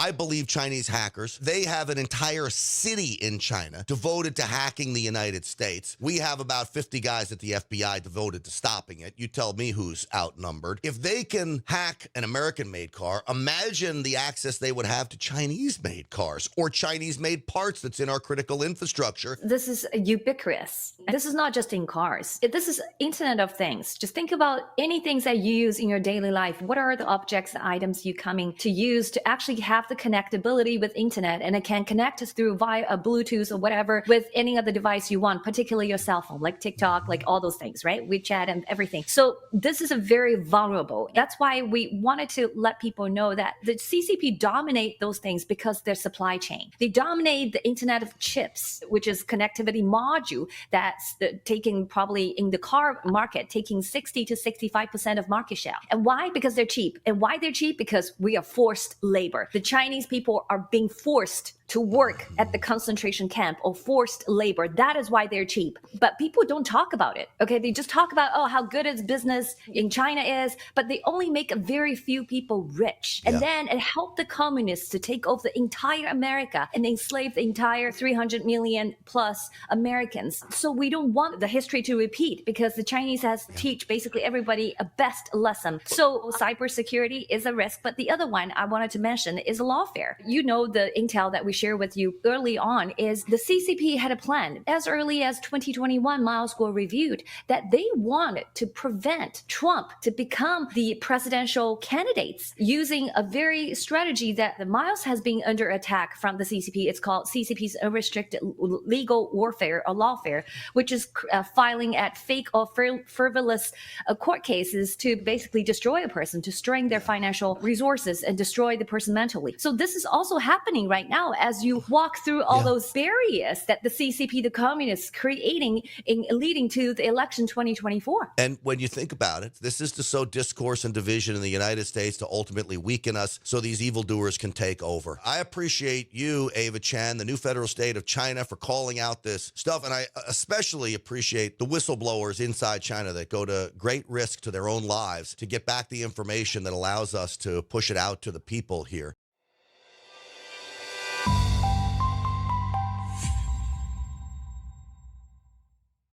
I believe Chinese hackers. They have an entire city in China devoted to hacking the United States. We have about 50 guys at the FBI devoted to stopping it. You tell me who's outnumbered. If they can hack an American-made car, imagine the access they would have to Chinese-made cars or Chinese-made parts that's in our critical infrastructure. This is ubiquitous. This is not just in cars. This is Internet of Things. Just think about any things that you use in your daily life. What are the objects, the items you coming to use to actually have the connectability with Internet, and it can connect through via a Bluetooth or whatever with any other device you want, particularly your cell phone, like TikTok, like all those things, right? WeChat and everything. So this is a very vulnerable. That's why we wanted to let people know that the CCP dominate those things because their supply chain. They dominate the Internet of Chips, which is connectivity module that's taking probably in the car market, taking 60 to 65% of market share. And why? Because they're cheap. And why they're cheap? Because we are forced labor. The Chinese people are being forced to work at the concentration camp or forced labor. That is why they're cheap. But people don't talk about it. Okay, they just talk about, oh, how good its business in China is, but they only make a very few people rich. And then it helped the communists to take over the entire America and enslave the entire 300 million plus Americans. So we don't want the history to repeat because the Chinese has teach basically everybody a best lesson. So cybersecurity is a risk, but the other one I wanted to mention is lawfare. You know, the intel that we share with you early on is the CCP had a plan as early as 2021. Miles were reviewed that they wanted to prevent Trump to become the presidential candidates using a very strategy that the Miles has been under attack from the CCP. It's called CCP's unrestricted legal warfare or lawfare, which is filing at fake or frivolous court cases to basically destroy a person, to strain their financial resources and destroy the person mentally. So this is also happening right now as you walk through all those barriers that the CCP, the communists, creating in leading to the election 2024. And when you think about it, this is to sow discourse and division in the United States to ultimately weaken us so these evildoers can take over. I appreciate you, Ava Chen, the new federal state of China, for calling out this stuff. And I especially appreciate the whistleblowers inside China that go to great risk to their own lives to get back the information that allows us to push it out to the people here.